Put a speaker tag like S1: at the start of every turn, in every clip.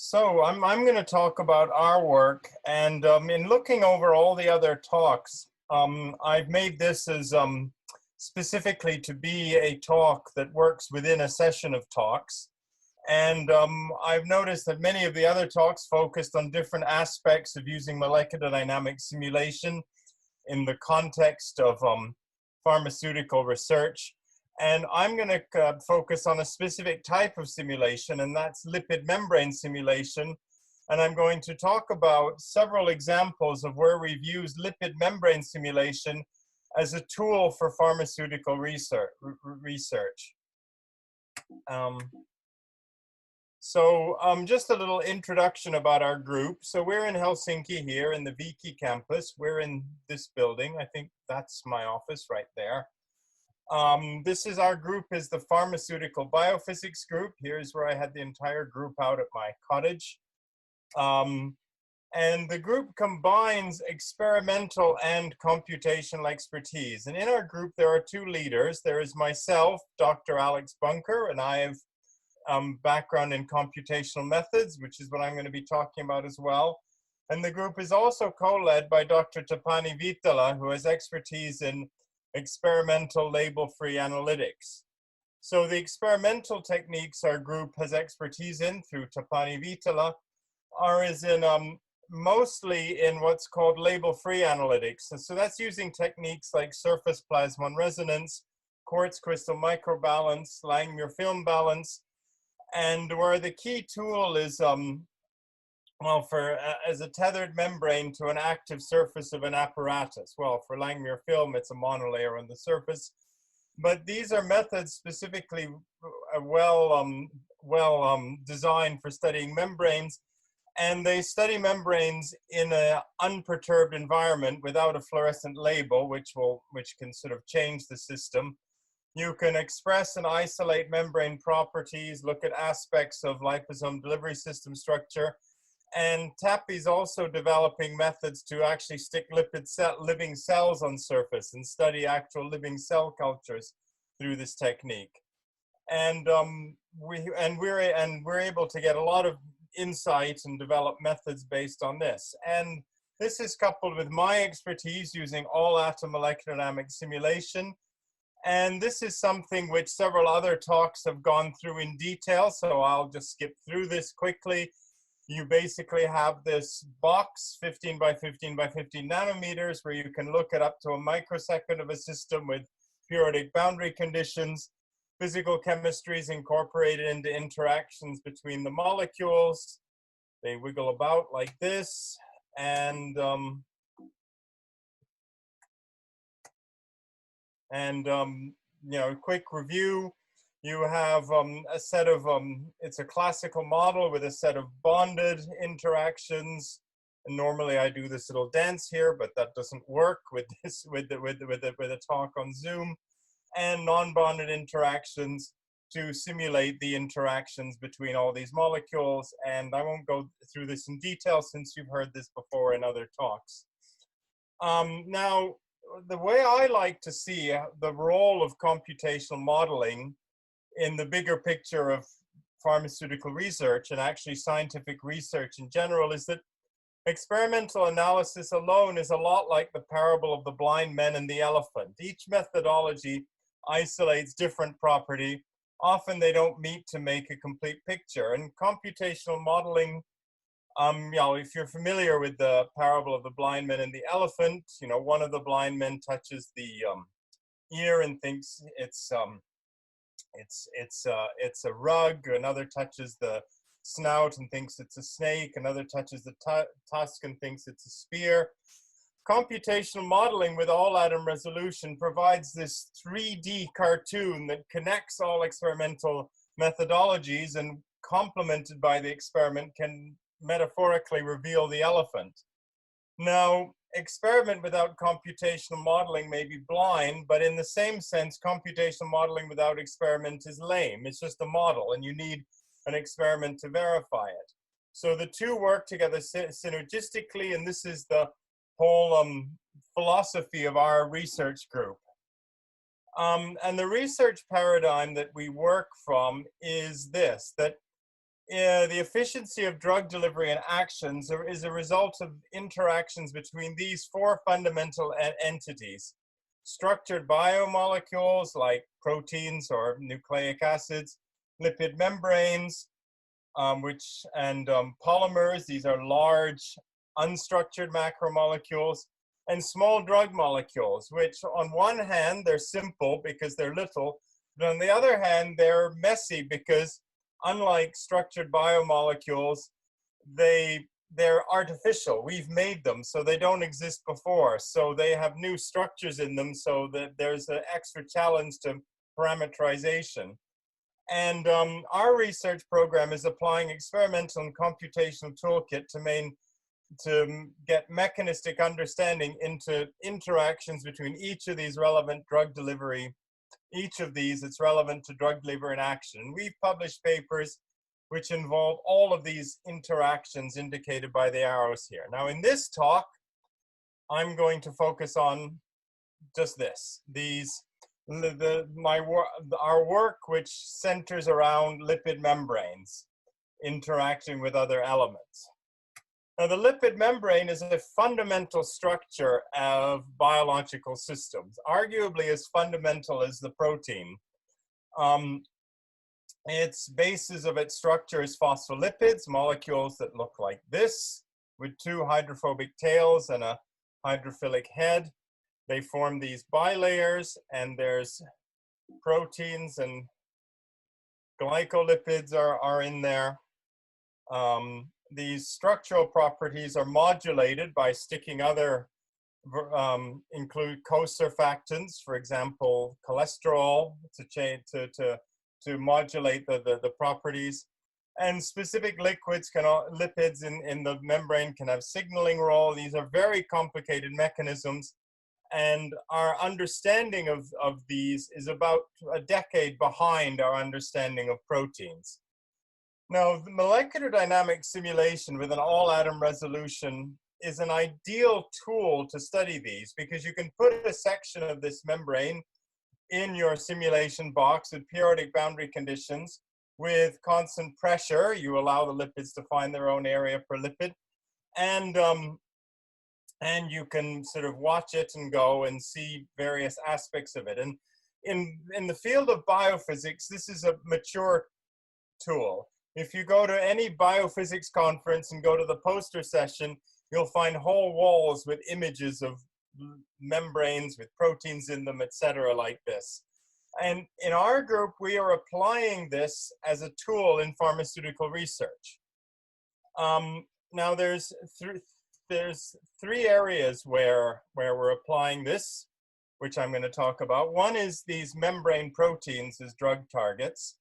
S1: So I'm going to talk about our work, and in looking over all the other talks, I've made this as specifically to be a talk that works within a session of talks. And I've noticed that many of the other talks focused on different aspects of using molecular dynamic simulation in the context of pharmaceutical research. And I'm going to focus on a specific type of simulation, and that's lipid membrane simulation. And I'm going to talk about several examples of where we've used lipid membrane simulation as a tool for pharmaceutical research. Just a little introduction about our group. So we're in Helsinki here in the Viki campus. We're in this building. I think that's my office right there. This is our group, is the Pharmaceutical Biophysics Group. Here's where I had the entire group out at my cottage. And the group combines experimental and computational expertise. And in our group, there are two leaders. There is myself, Dr. Alex Bunker, and I have background in computational methods, which is what I'm going to be talking about as well. And the group is also co-led by Dr. Tapani Viitala, who has expertise in experimental label-free analytics. So the experimental techniques our group has expertise in through Tapani Viitala is in mostly in what's called label-free analytics. So that's using techniques like surface plasmon resonance, quartz crystal microbalance, Langmuir film balance, and where the key tool is as a tethered membrane to an active surface of an apparatus. Well, for Langmuir film, it's a monolayer on the surface. But these are methods specifically designed for studying membranes, and they study membranes in an unperturbed environment without a fluorescent label, which can sort of change the system. You can express and isolate membrane properties, look at aspects of liposome delivery system structure. And TAPI is also developing methods to actually stick living cells on surface and study actual living cell cultures through this technique. And we're able to get a lot of insight and develop methods based on this. And this is coupled with my expertise using all-atom molecular dynamic simulation. And this is something which several other talks have gone through in detail, so I'll just skip through this quickly. You basically have this box, 15 by 15 by 15 nanometers, where you can look at up to a microsecond of a system with periodic boundary conditions. Physical chemistry is incorporated into interactions between the molecules. They wiggle about like this, and quick review. You have a set of, it's a classical model with a set of bonded interactions. And normally I do this little dance here, but that doesn't work with this, with a talk on Zoom. And non-bonded interactions to simulate the interactions between all these molecules. And I won't go through this in detail since you've heard this before in other talks. Now, the way I like to see the role of computational modeling in the bigger picture of pharmaceutical research and actually scientific research in general is that experimental analysis alone is a lot like the parable of the blind men and the elephant. Each methodology isolates different property. Often they don't meet to make a complete picture. And computational modeling, if you're familiar with the parable of the blind men and the elephant, one of the blind men touches the ear and thinks it's a rug. Another touches the snout and thinks it's a snake. Another touches the tusk and thinks it's a spear. Computational modeling with all-atom resolution provides this 3D cartoon that connects all experimental methodologies, and complemented by the experiment can metaphorically reveal the elephant. Now, experiment without computational modeling may be blind, but in the same sense, computational modeling without experiment is lame. It's just a model, and you need an experiment to verify it. So the two work together synergistically, and this is the whole philosophy of our research group. And the research paradigm that we work from is this, that the efficiency of drug delivery and actions is a result of interactions between these four fundamental entities: structured biomolecules like proteins or nucleic acids, lipid membranes, and polymers. These are large unstructured macromolecules, and small drug molecules, which on one hand, they're simple because they're little, but on the other hand, they're messy because unlike structured biomolecules, they're artificial. We've made them, so they don't exist before. So they have new structures in them, so that there's an extra challenge to parameterization. And our research program is applying experimental and computational toolkit to get mechanistic understanding into interactions between each of these relevant drug delivery. Each of these, it's relevant to drug delivery and action. We've published papers which involve all of these interactions indicated by the arrows here. Now in this talk, I'm going to focus on just this, our work which centers around lipid membranes interacting with other elements. Now, the lipid membrane is a fundamental structure of biological systems, arguably as fundamental as the protein. Its basis of its structure is phospholipids, molecules that look like this, with two hydrophobic tails and a hydrophilic head. They form these bilayers, and there's proteins and glycolipids are in there. These structural properties are modulated by sticking other, include co-surfactants, for example, cholesterol, to modulate the properties. And specific lipids in the membrane can have signaling role. These are very complicated mechanisms. And our understanding of these is about a decade behind our understanding of proteins. Now, the molecular dynamics simulation with an all-atom resolution is an ideal tool to study these, because you can put a section of this membrane in your simulation box with periodic boundary conditions. With constant pressure, you allow the lipids to find their own area per lipid, and you can sort of watch it and go and see various aspects of it. And in the field of biophysics, this is a mature tool. If you go to any biophysics conference and go to the poster session, you'll find whole walls with images of membranes with proteins in them, etc., like this. And in our group, we are applying this as a tool in pharmaceutical research. Now, there's three areas where we're applying this, which I'm going to talk about. One is these membrane proteins as drug targets.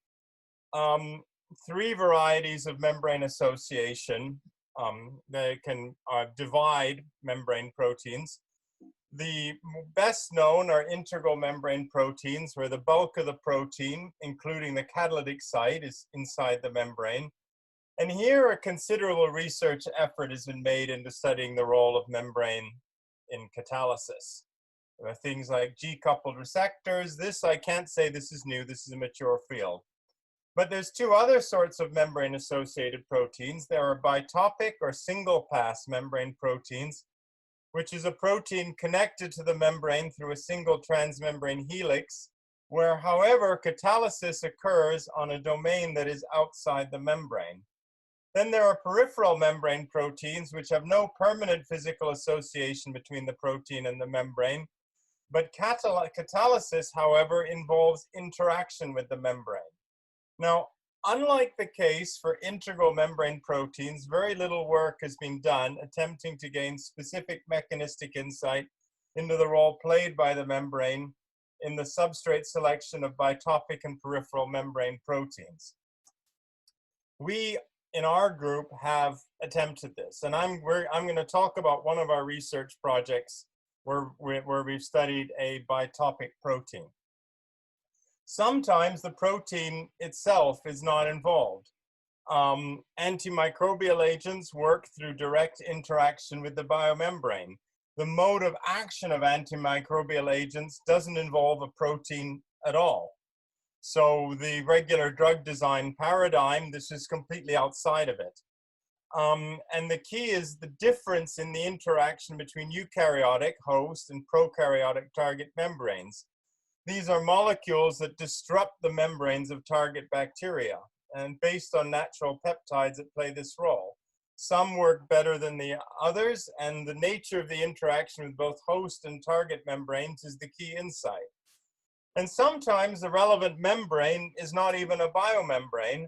S1: Three varieties of membrane association that can divide membrane proteins. The best known are integral membrane proteins, where the bulk of the protein, including the catalytic site, is inside the membrane. And here a considerable research effort has been made into studying the role of membrane in catalysis. There are things like G-coupled receptors. This, I can't say this is new, this is a mature field. But there's two other sorts of membrane-associated proteins. There are bitopic or single-pass membrane proteins, which is a protein connected to the membrane through a single transmembrane helix, where, however, catalysis occurs on a domain that is outside the membrane. Then there are peripheral membrane proteins, which have no permanent physical association between the protein and the membrane, but catalysis, however, involves interaction with the membrane. Now, unlike the case for integral membrane proteins, very little work has been done attempting to gain specific mechanistic insight into the role played by the membrane in the substrate selection of bitopic and peripheral membrane proteins. We, in our group, have attempted this, and I'm going to talk about one of our research projects where we've studied a bitopic protein. Sometimes the protein itself is not involved. Antimicrobial agents work through direct interaction with the biomembrane. The mode of action of antimicrobial agents doesn't involve a protein at all. So the regular drug design paradigm, this is completely outside of it. And the key is the difference in the interaction between eukaryotic host and prokaryotic target membranes. These are molecules that disrupt the membranes of target bacteria, and based on natural peptides that play this role. Some work better than the others, and the nature of the interaction with both host and target membranes is the key insight. And sometimes the relevant membrane is not even a biomembrane,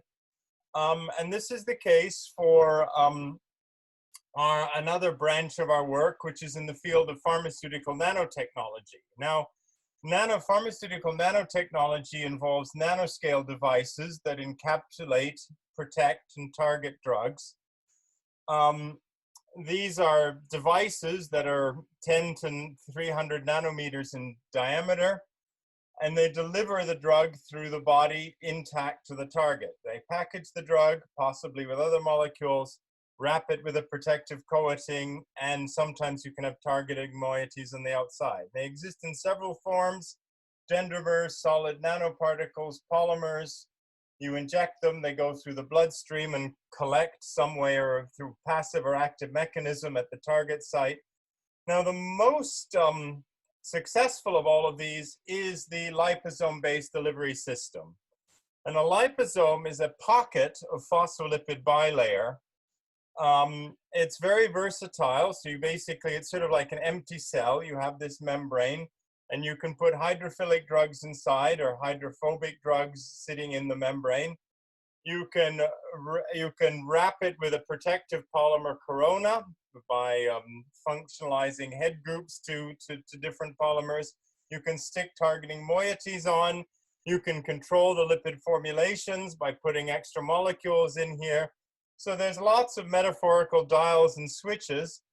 S1: and this is the case for another branch of our work, which is in the field of pharmaceutical nanotechnology. Now, pharmaceutical nanotechnology involves nanoscale devices that encapsulate, protect, and target drugs. These are devices that are 10 to 300 nanometers in diameter, and they deliver the drug through the body intact to the target. They package the drug, possibly with other molecules, wrap it with a protective coating, and sometimes you can have targeted moieties on the outside. They exist in several forms: dendrimers, solid nanoparticles, polymers. You inject them, they go through the bloodstream and collect some way or through passive or active mechanism at the target site. Now, the most successful of all of these is the liposome-based delivery system. And a liposome is a pocket of phospholipid bilayer. It's very versatile. So you basically, it's sort of like an empty cell. You have this membrane, and you can put hydrophilic drugs inside or hydrophobic drugs sitting in the membrane. You can wrap it with a protective polymer corona by functionalizing head groups to different polymers. You can stick targeting moieties on. You can control the lipid formulations by putting extra molecules in here. So there's lots of metaphorical dials and switches.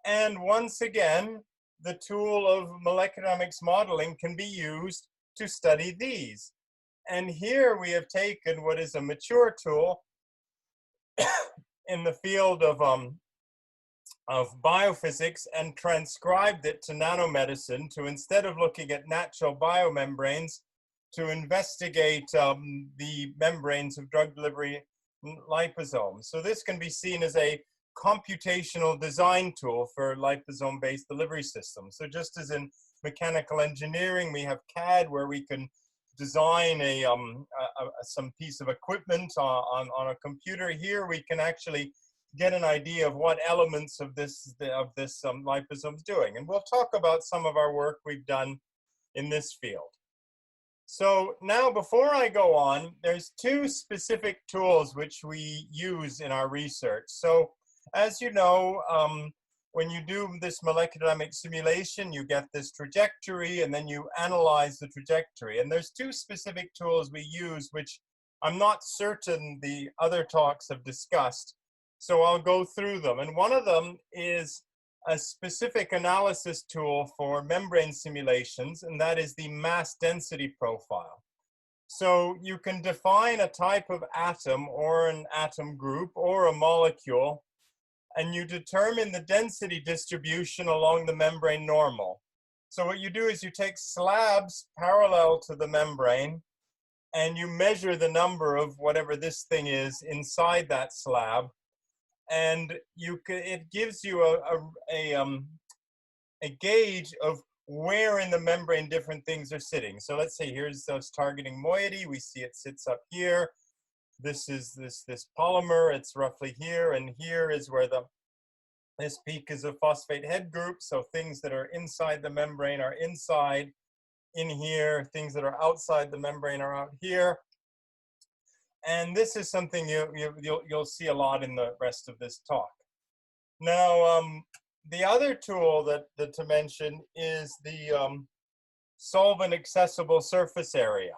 S1: And once again, the tool of molecular dynamics modeling can be used to study these. And here we have taken what is a mature tool in the field of biophysics and transcribed it to nanomedicine to, instead of looking at natural biomembranes, to investigate the membranes of drug delivery liposomes. So this can be seen as a computational design tool for liposome-based delivery systems. So just as in mechanical engineering, we have CAD where we can design some piece of equipment on a computer. Here we can actually get an idea of what elements of this liposome is doing. And we'll talk about some of our work we've done in this field. So now, before I go on, there's two specific tools which we use in our research. So as you know, when you do this molecular dynamics simulation, you get this trajectory, and then you analyze the trajectory. And there's two specific tools we use, which I'm not certain the other talks have discussed. So I'll go through them. And one of them is a specific analysis tool for membrane simulations, and that is the mass density profile. So you can define a type of atom or an atom group or a molecule, and you determine the density distribution along the membrane normal. So what you do is you take slabs parallel to the membrane, and you measure the number of whatever this thing is inside that slab, and it gives you a gauge of where in the membrane different things are sitting. So let's say here's this targeting moiety. We see it sits up here. This is this polymer. It's roughly here, and here is where this peak is a phosphate head group. So things that are inside the membrane are inside in here. Things that are outside the membrane are out here. And this is something you'll see a lot in the rest of this talk. Now, the other tool that to mention is the solvent accessible surface area.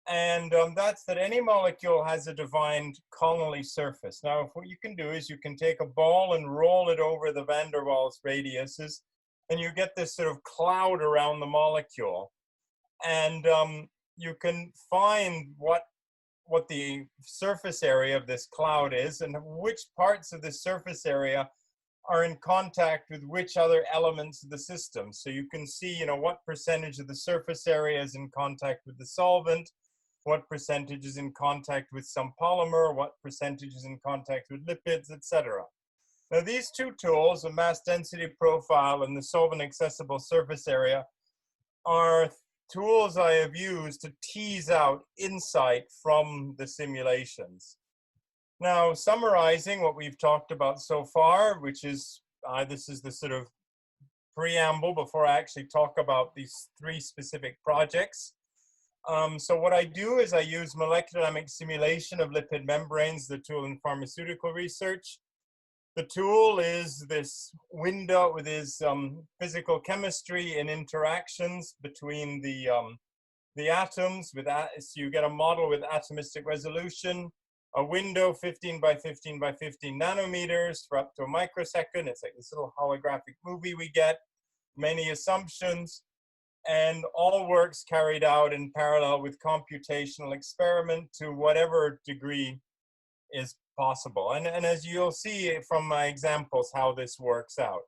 S1: And that's that any molecule has a defined Connolly surface. Now, what you can do is you can take a ball and roll it over the van der Waals radiuses, and you get this sort of cloud around the molecule. And you can find what the surface area of this cloud is and which parts of the surface area are in contact with which other elements of the system. So you can see, what percentage of the surface area is in contact with the solvent, what percentage is in contact with some polymer, what percentage is in contact with lipids, etc. Now these two tools, the mass density profile and the solvent accessible surface area, are tools I have used to tease out insight from the simulations. Now, summarizing what we've talked about so far, which is, this is the sort of preamble before I actually talk about these three specific projects. So what I do is I use molecular dynamic simulation of lipid membranes, the tool in pharmaceutical research. The tool is this window with this physical chemistry and interactions between the atoms. So you get a model with atomistic resolution, a window 15 by 15 by 15 nanometers for up to a microsecond. It's like this little holographic movie we get, many assumptions, and all works carried out in parallel with computational experiment to whatever degree is possible. And as you'll see from my examples how this works out.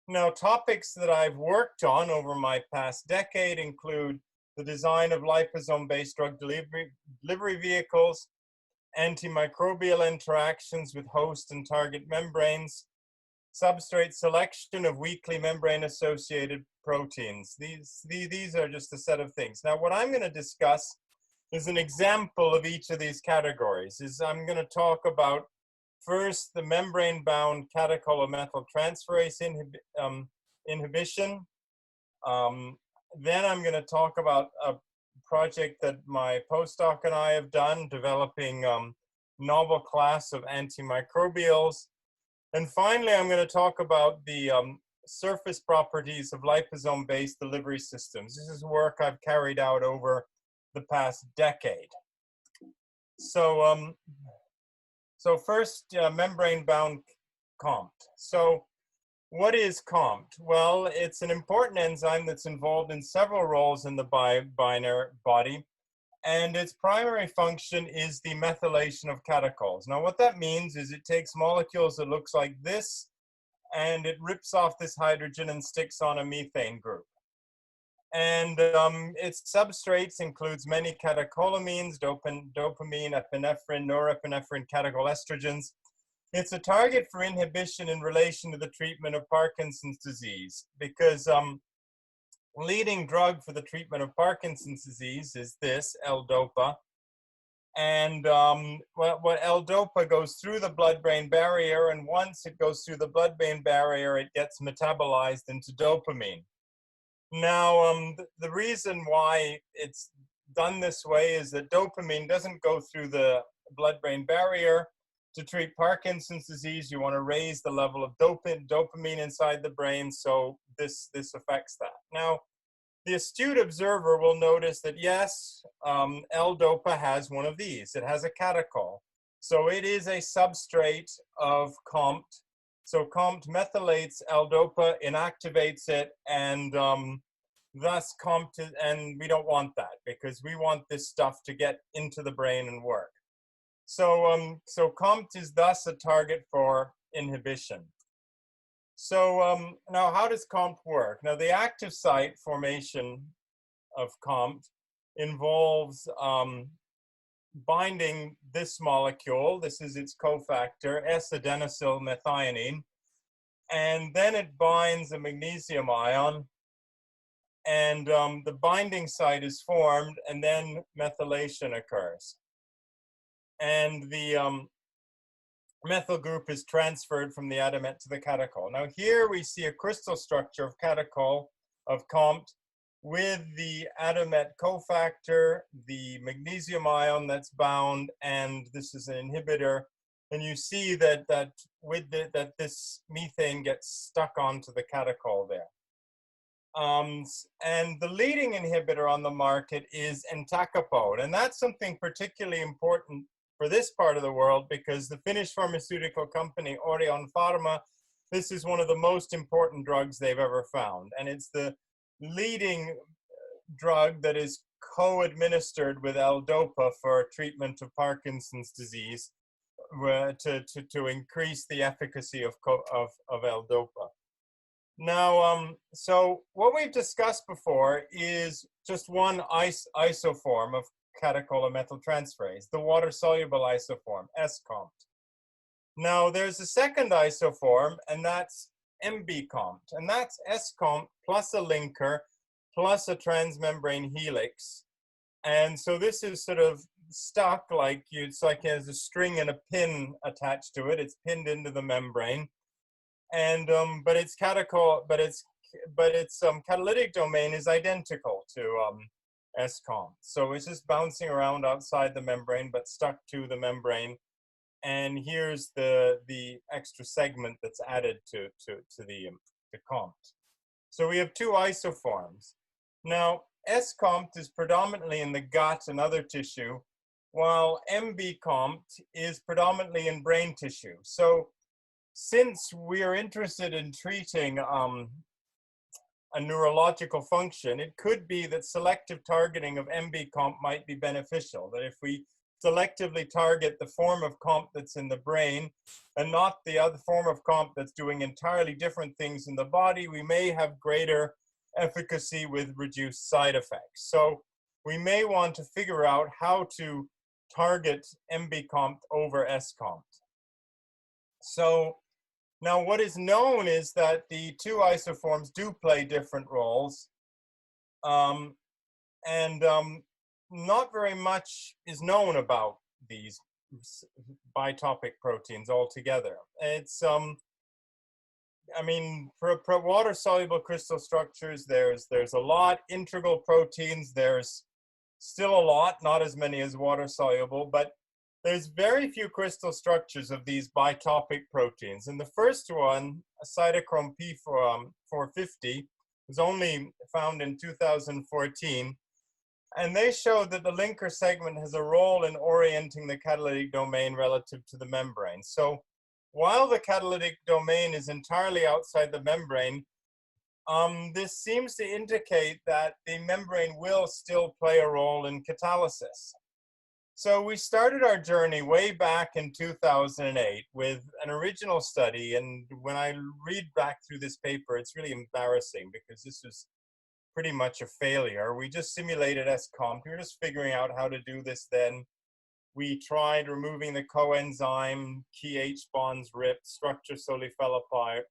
S1: Now, topics that I've worked on over my past decade include the design of liposome-based drug delivery vehicles, antimicrobial interactions with host and target membranes, substrate selection of weakly membrane-associated proteins. These are just a set of things. Now, what I'm going to discuss is an example of each of these categories. I'm going to talk about first the membrane-bound catechol-methyltransferase inhibition. Then I'm going to talk about a project that my postdoc and I have done, developing novel class of antimicrobials. And finally, I'm going to talk about the surface properties of liposome-based delivery systems. This is work I've carried out over the past decade. So, so first, membrane-bound COMT. So what is COMT? Well, it's an important enzyme that's involved in several roles in the binary body, and its primary function is the methylation of catechols. Now, what that means is it takes molecules that looks like this, and it rips off this hydrogen and sticks on a methane group. And its substrates includes many catecholamines, dopamine, epinephrine, norepinephrine, catechoestrogens. It's a target for inhibition in relation to the treatment of Parkinson's disease, because leading drug for the treatment of Parkinson's disease is this, L-DOPA. And what L-DOPA goes through the blood-brain barrier, and once it goes through the blood-brain barrier, it gets metabolized into dopamine. Now, the reason why it's done this way is that dopamine doesn't go through the blood-brain barrier. To treat Parkinson's disease, you want to raise the level of dopamine inside the brain, so this affects that. Now, the astute observer will notice that yes, L-DOPA has one of these. It has a catechol. So it is a substrate of COMT. So COMT methylates L-DOPA, inactivates it, and thus COMT, and we don't want that because we want this stuff to get into the brain and work. So, so COMT is thus a target for inhibition. So now how does COMT work? Now the active site formation of COMT involves binding this molecule. This is its cofactor, S-adenosyl methionine. And then it binds a magnesium ion. And the binding site is formed, and then methylation occurs. And the methyl group is transferred from the atomate to the catechol. Now here we see a crystal structure of catechol, of COMT, with the atomate cofactor, the magnesium ion that's bound, and this is an inhibitor. And you see that this methane gets stuck onto the catechol there. And the leading inhibitor on the market is entacapone, and that's something particularly important for this part of the world because the Finnish pharmaceutical company Orion Pharma, this is one of the most important drugs they've ever found, and it's the leading drug that is co-administered with L-DOPA for treatment of Parkinson's disease to increase the efficacy of L-DOPA. Now, so what we've discussed before is just one isoform of catecholomethyltransferase, the water-soluble isoform, S-COMT. Now, there's a second isoform, and that's MB-COMT, and that's S-COMT plus a linker plus a transmembrane helix. And so this is sort of stuck like it's like there's a string and a pin attached to it. It's pinned into the membrane, and but its catalytic domain is identical to S-COMT. So it's just bouncing around outside the membrane, but stuck to the membrane. And here's the extra segment that's added to the COMT. So we have two isoforms. Now, S-COMT is predominantly in the gut and other tissue, while MB-COMT is predominantly in brain tissue. So since we are interested in treating a neurological function, it could be that selective targeting of MB-COMT might be beneficial, that if we selectively target the form of COMT that's in the brain and not the other form of COMT that's doing entirely different things in the body, we may have greater efficacy with reduced side effects. So we may want to figure out how to target MB-COMT over S-COMT. So now what is known is that the two isoforms do play different roles, not very much is known about these bitopic proteins altogether. It's I mean, for water-soluble crystal structures, there's a lot. Integral proteins, there's still a lot, not as many as water-soluble, but there's very few crystal structures of these bitopic proteins. And the first one, cytochrome P450, was only found in 2014. And they showed that the linker segment has a role in orienting the catalytic domain relative to the membrane. So while the catalytic domain is entirely outside the membrane, this seems to indicate that the membrane will still play a role in catalysis. So we started our journey way back in 2008 with an original study. And when I read back through this paper, it's really embarrassing because this was pretty much a failure. We just simulated S-COMT. We were just figuring out how to do this then. We tried removing the coenzyme, key H bonds ripped, structure slowly fell apart.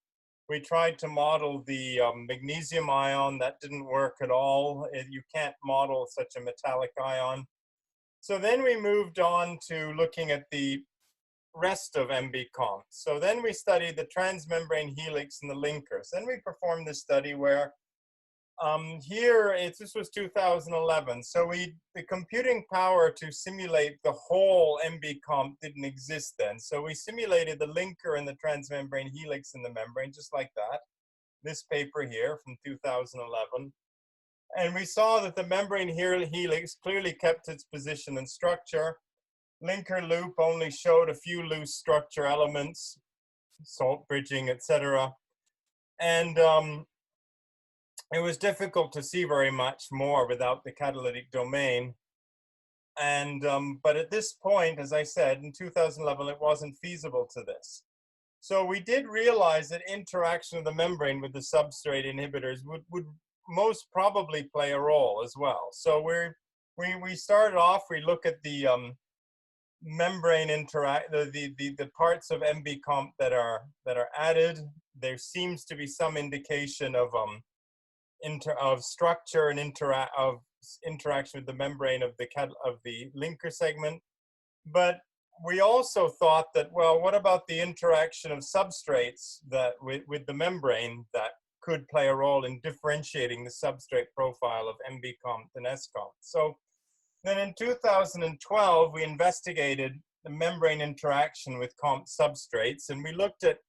S1: We tried to model the magnesium ion. That didn't work at all. You can't model such a metallic ion. So then we moved on to looking at the rest of MB-COMT. So then we studied the transmembrane helix and the linkers. Then we performed this study where this was 2011. So the computing power to simulate the whole MB-COMT didn't exist then. So we simulated the linker and the transmembrane helix in the membrane, just like that. This paper here from 2011. And we saw that the membrane helix clearly kept its position and structure. Linker loop only showed a few loose structure elements, salt bridging, etc. And it was difficult to see very much more without the catalytic domain. And but at this point, as I said, in 2011, it wasn't feasible to this. So we did realize that interaction of the membrane with the substrate inhibitors would most probably play a role as well. So we started off, we look at the membrane the parts of MB-COMT that are added. There seems to be some indication of structure and interaction with the membrane of the linker segment. But we also thought that, well, what about the interaction of substrates that with the membrane that could play a role in differentiating the substrate profile of MB-COMT and S-COMT? So then in 2012, we investigated the membrane interaction with COMT substrates, and we looked at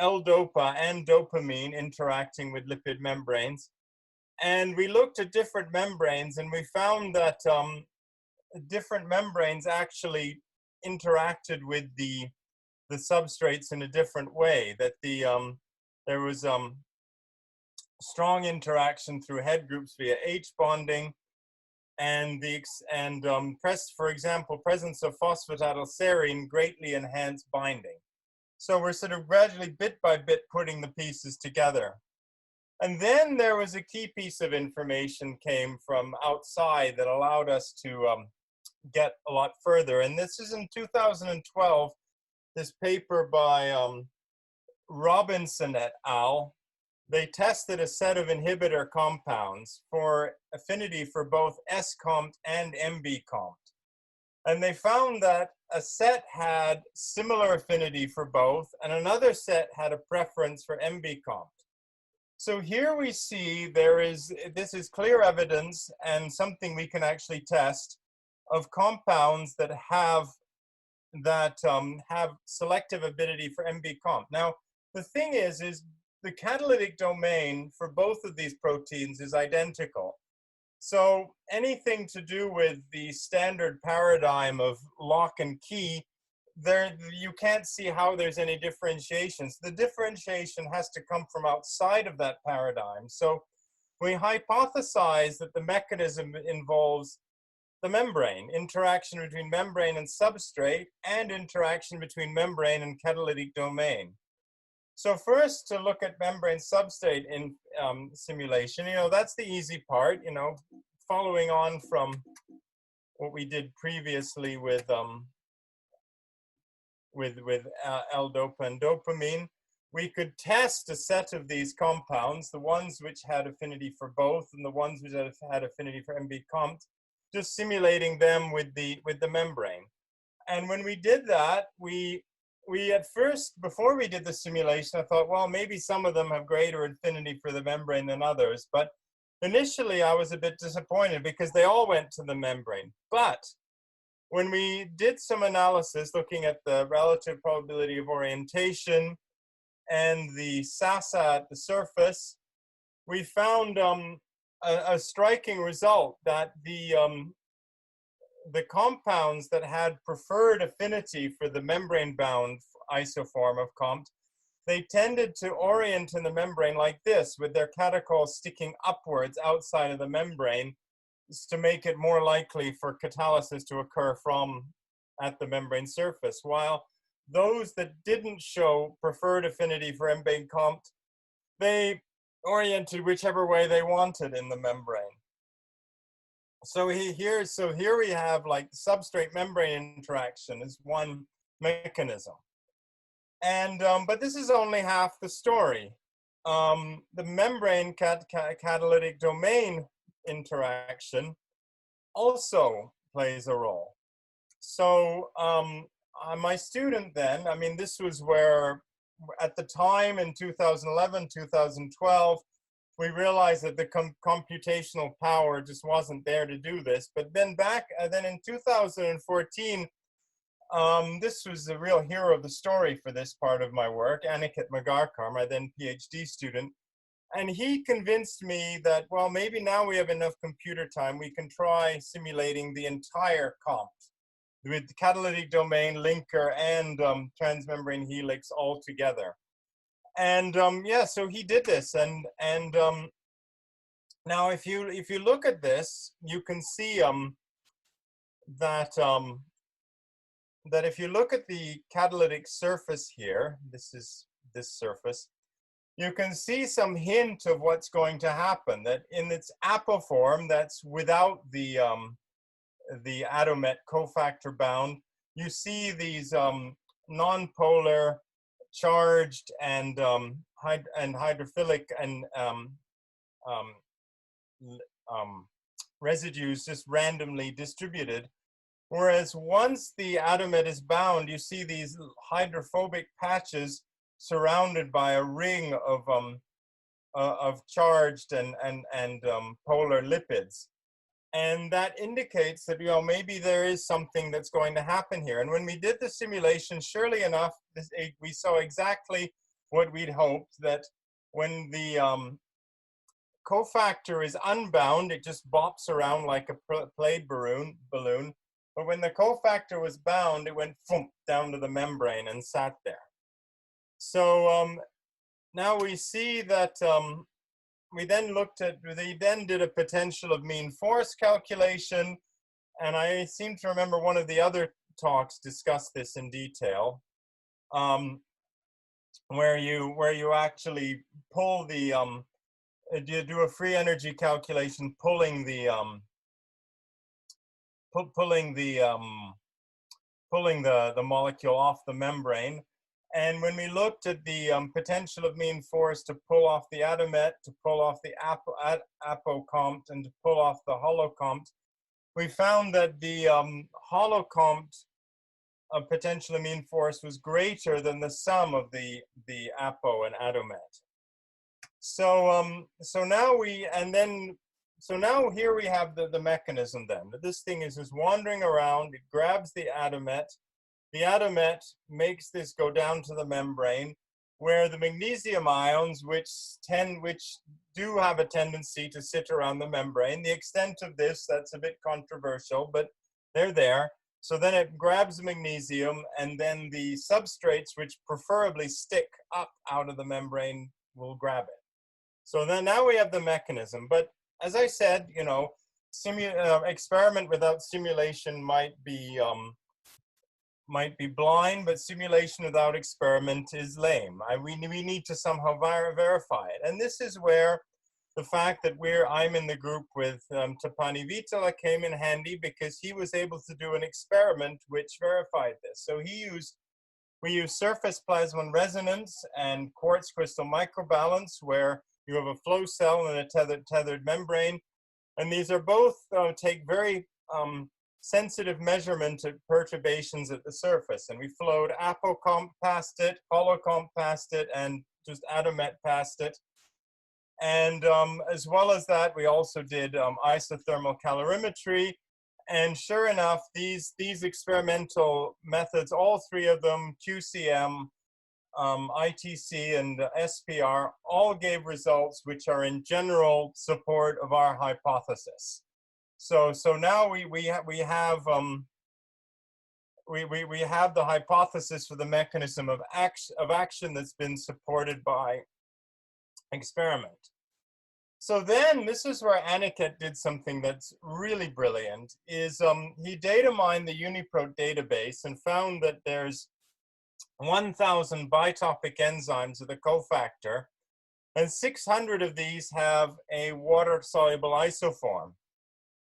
S1: L-DOPA and dopamine interacting with lipid membranes. And we looked at different membranes, and we found that different membranes actually interacted with the substrates in a different way, that there was strong interaction through head groups via H bonding, and for example, presence of phosphatidylserine greatly enhanced binding. So we're sort of gradually, bit by bit, putting the pieces together. And then there was a key piece of information came from outside that allowed us to get a lot further. And this is in 2012, this paper by Robinson et al. They tested a set of inhibitor compounds for affinity for both S-compt and MB-compt. And they found that a set had similar affinity for both, and another set had a preference for MB-compt. So here we see this is clear evidence and something we can actually test of compounds that have selective avidity for MB-compt. Now, the thing is the catalytic domain for both of these proteins is identical. So anything to do with the standard paradigm of lock and key, you can't see how there's any differentiation. So the differentiation has to come from outside of that paradigm. So we hypothesize that the mechanism involves the membrane, interaction between membrane and substrate, and interaction between membrane and catalytic domain. So first, to look at membrane substrate in simulation, that's the easy part, following on from what we did previously with L-dopa and dopamine. We could test a set of these compounds, the ones which had affinity for both and the ones which had affinity for MB-compt, just simulating them with the membrane. And when we did that, we at first, before we did the simulation, I thought, well, maybe some of them have greater affinity for the membrane than others. But initially, I was a bit disappointed because they all went to the membrane. But when we did some analysis looking at the relative probability of orientation and the SASA at the surface, we found a striking result that the compounds that had preferred affinity for the membrane-bound isoform of compt, they tended to orient in the membrane like this, with their catechol sticking upwards outside of the membrane, to make it more likely for catalysis to occur at the membrane surface, while those that didn't show preferred affinity for MB-compt, they oriented whichever way they wanted in the membrane. So here we have like substrate membrane interaction is one mechanism. And but this is only half the story. The membrane catalytic domain interaction also plays a role. So my student then, this was where at the time in 2011, 2012, we realized that the computational power just wasn't there to do this. But then then in 2014, this was the real hero of the story for this part of my work, Aniket Magarkar, my then PhD student. And he convinced me that, well, maybe now we have enough computer time, we can try simulating the entire compt with the catalytic domain, linker, and transmembrane helix all together. And yeah, so he did this, and now if you look at this, you can see that if you look at the catalytic surface here, this is this surface, you can see some hint of what's going to happen. That in its apoform, that's without the Atomet cofactor bound, you see these nonpolar, charged and hydrophilic and residues just randomly distributed. Whereas once the Atomet is bound, you see these hydrophobic patches surrounded by a ring of charged and polar lipids. And that indicates that, maybe there is something that's going to happen here. And when we did the simulation, surely enough, we saw exactly what we'd hoped, that when the cofactor is unbound, it just bops around like a played balloon. But when the cofactor was bound, it went down to the membrane and sat there. So now we see that they then did a potential of mean force calculation, and I seem to remember one of the other talks discussed this in detail, where you actually pull the you do a free energy calculation, pulling pulling the molecule off the membrane. And when we looked at the potential of mean force to pull off the atomet, to pull off the apocompt, and to pull off the holocompt, we found that the holocompt potential of mean force was greater than the sum of the apo and atomet. So now here we have the mechanism then. This thing is just wandering around, it grabs the atomet makes this go down to the membrane, where the magnesium ions, which do have a tendency to sit around the membrane. The extent of this, that's a bit controversial, but they're there. So then it grabs the magnesium, and then the substrates, which preferably stick up out of the membrane, will grab it. So then now we have the mechanism. But as I said, you know, experiment without simulation might be blind, but simulation without experiment is lame. We need to somehow verify it. And this is where the fact that I'm in the group with Tapani Vitala came in handy, because he was able to do an experiment which verified this. So we used surface plasmon resonance and quartz crystal microbalance, where you have a flow cell and a tethered membrane. And these are both take very sensitive measurement of perturbations at the surface. And we flowed apocomp past it, holocomp past it, and just atomet past it. And as well as that, we also did isothermal calorimetry. And sure enough, these experimental methods, all three of them, QCM, ITC, and SPR, all gave results which are in general support of our hypothesis. So now we have the hypothesis for the mechanism of action that's been supported by experiment. So then this is where Aniket did something that's really brilliant, is he data mined the UniProt database and found that there's 1,000 bitopic enzymes of the cofactor, and 600 of these have a water-soluble isoform.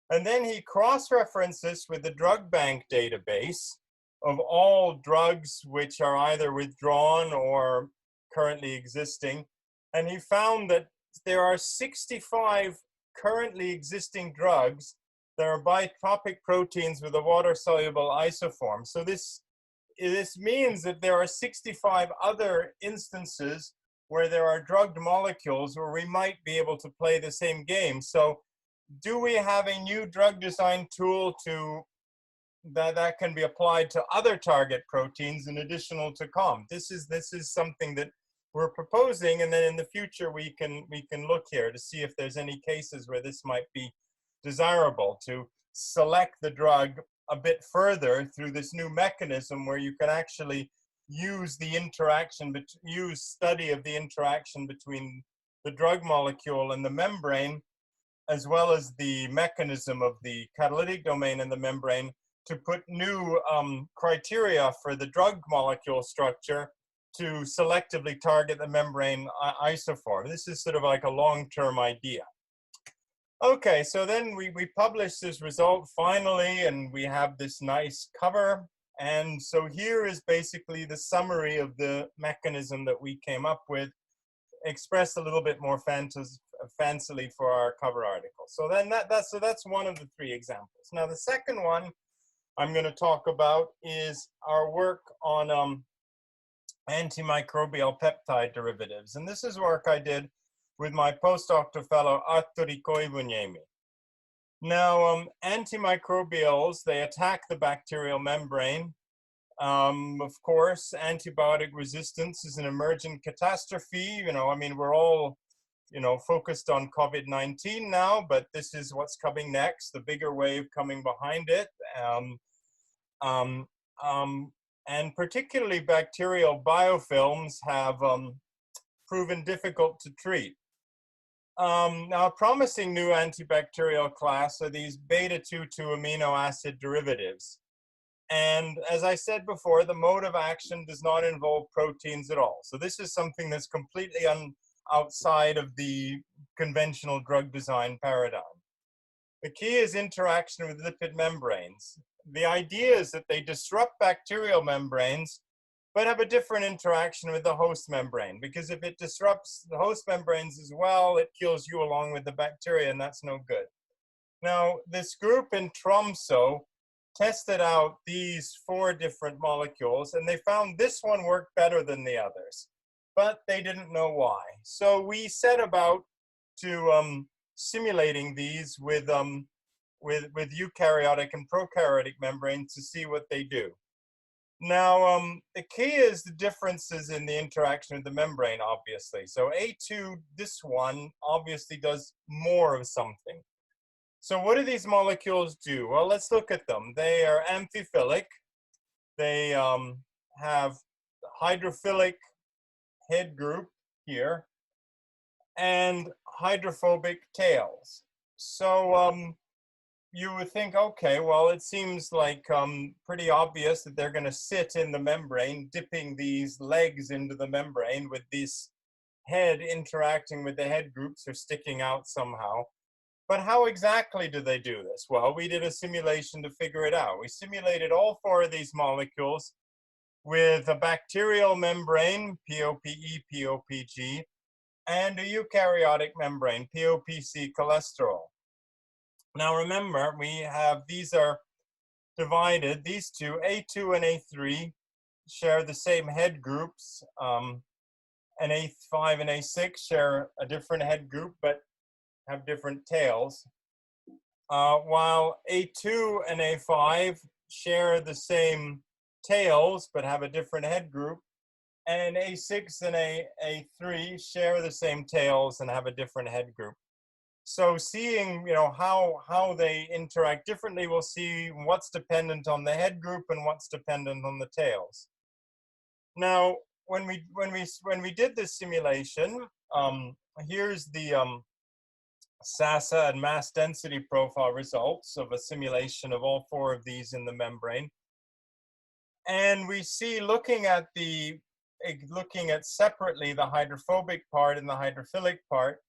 S1: And then he cross-references with the drug bank database of all drugs which are either withdrawn or currently existing. And he found that there are 65 currently existing drugs that are bitopic proteins with a water-soluble isoform. So this means that there are 65 other instances where there are drugged molecules where we might be able to play the same game. So do we have a new drug design tool that can be applied to other target proteins in addition to COM? This is something that we're proposing, and then in the future we can look here to see if there's any cases where this might be desirable, to select the drug a bit further through this new mechanism where you can actually use the study of the interaction between the drug molecule and the membrane, as well as the mechanism of the catalytic domain in the membrane, to put new criteria for the drug molecule structure to selectively target the membrane isoform. This is sort of like a long-term idea. Okay, so then we published this result finally, and we have this nice cover. And so here is basically the summary of the mechanism that we came up with, expressed a little bit more fancily for our cover article. So then that's one of the three examples. Now the second one I'm going to talk about is our work on antimicrobial peptide derivatives. And this is work I did with my postdoctoral fellow Arturi Koivuniemi. Now, antimicrobials, they attack the bacterial membrane. Of course, antibiotic resistance is an emergent catastrophe. You know, I mean, we're all, focused on COVID-19 now, but this is what's coming next, the bigger wave coming behind it. And particularly bacterial biofilms have proven difficult to treat. Now, a promising new antibacterial class are these beta-2,2 amino acid derivatives. And as I said before, the mode of action does not involve proteins at all. So this is something that's completely outside of the conventional drug design paradigm. The key is interaction with lipid membranes. The idea is that they disrupt bacterial membranes, but have a different interaction with the host membrane, because if it disrupts the host membranes as well, it kills you along with the bacteria, and that's no good. Now, this group in Tromsø tested out these 4 different molecules, and they found this one worked better than the others, but they didn't know why. So we set about to simulating these with eukaryotic and prokaryotic membranes to see what they do. Now, the key is the differences in the interaction with the membrane, obviously. So A2, this one, obviously does more of something. So what do these molecules do? Well, let's look at them. They are amphiphilic. They have hydrophilic head group here and hydrophobic tails. So you would think, okay, well, it seems like pretty obvious that they're going to sit in the membrane, dipping these legs into the membrane with this head interacting with the head groups or sticking out somehow. But how exactly do they do this? Well, we did a simulation to figure it out. We simulated all 4 of these molecules with a bacterial membrane, POPE, POPG, and a eukaryotic membrane, POPC cholesterol. Now remember, we have, these are divided, these two, A2 and A3, share the same head groups, and A5 and A6 share a different head group, but have different tails, while A2 and A5 share the same tails but have a different head group, and A6 and A3 share the same tails and have a different head group. So seeing, you know, how they interact differently, we'll see what's dependent on the head group and what's dependent on the tails. Now, when we did this simulation, here's the SASA and mass density profile results of a simulation of all 4 of these in the membrane. And we see, looking at separately the hydrophobic part and the hydrophilic part,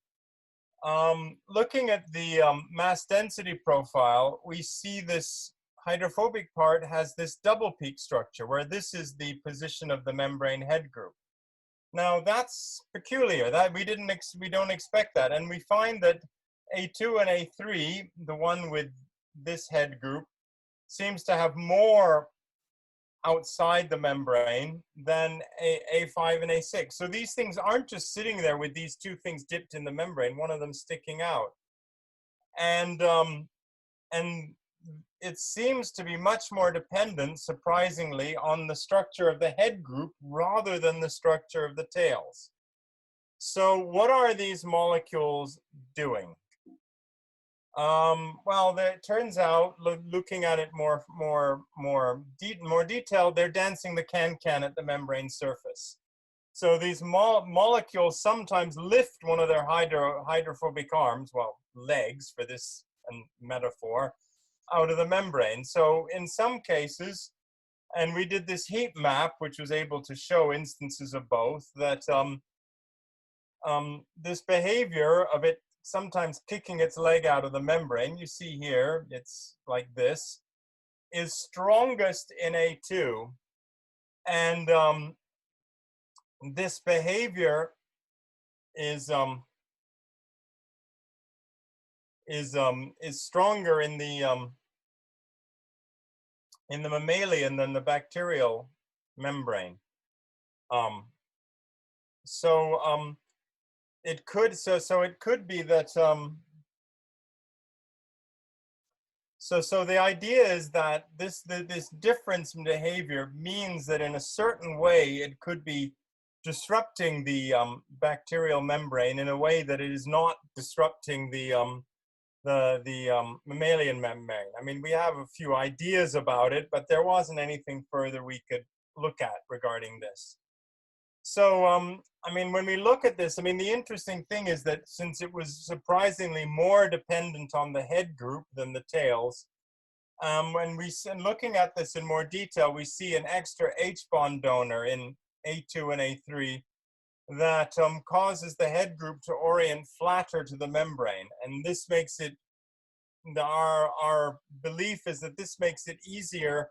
S1: looking at the mass density profile, we see this hydrophobic part has this double peak structure, where this is the position of the membrane head group. Now that's peculiar. That we don't expect that, and we find that A2 and A3, the one with this head group, seems to have more outside the membrane than A5 and A6. So these things aren't just sitting there with these 2 things dipped in the membrane, one of them sticking out. And it seems to be much more dependent, surprisingly, on the structure of the head group rather than the structure of the tails. So what are these molecules doing? Well, it turns out, looking at it more detailed, they're dancing the can-can at the membrane surface. So these molecules sometimes lift one of their hydrophobic arms, well, legs for this metaphor, out of the membrane. So in some cases, and we did this heat map, which was able to show instances of both, that this behavior of it sometimes kicking its leg out of the membrane, you see here, it's like this, is strongest in A2. And this behavior is stronger in the mammalian than the bacterial membrane. It could it could be that so the idea is that this difference in behavior means that in a certain way it could be disrupting the bacterial membrane in a way that it is not disrupting the mammalian membrane. I mean, we have a few ideas about it, but there wasn't anything further we could look at regarding this. So, I mean, when we look at this, I mean, the interesting thing is that since it was surprisingly more dependent on the head group than the tails, when looking at this in more detail, we see an extra H-bond donor in A2 and A3 that causes the head group to orient flatter to the membrane. And this makes it our belief is that this makes it easier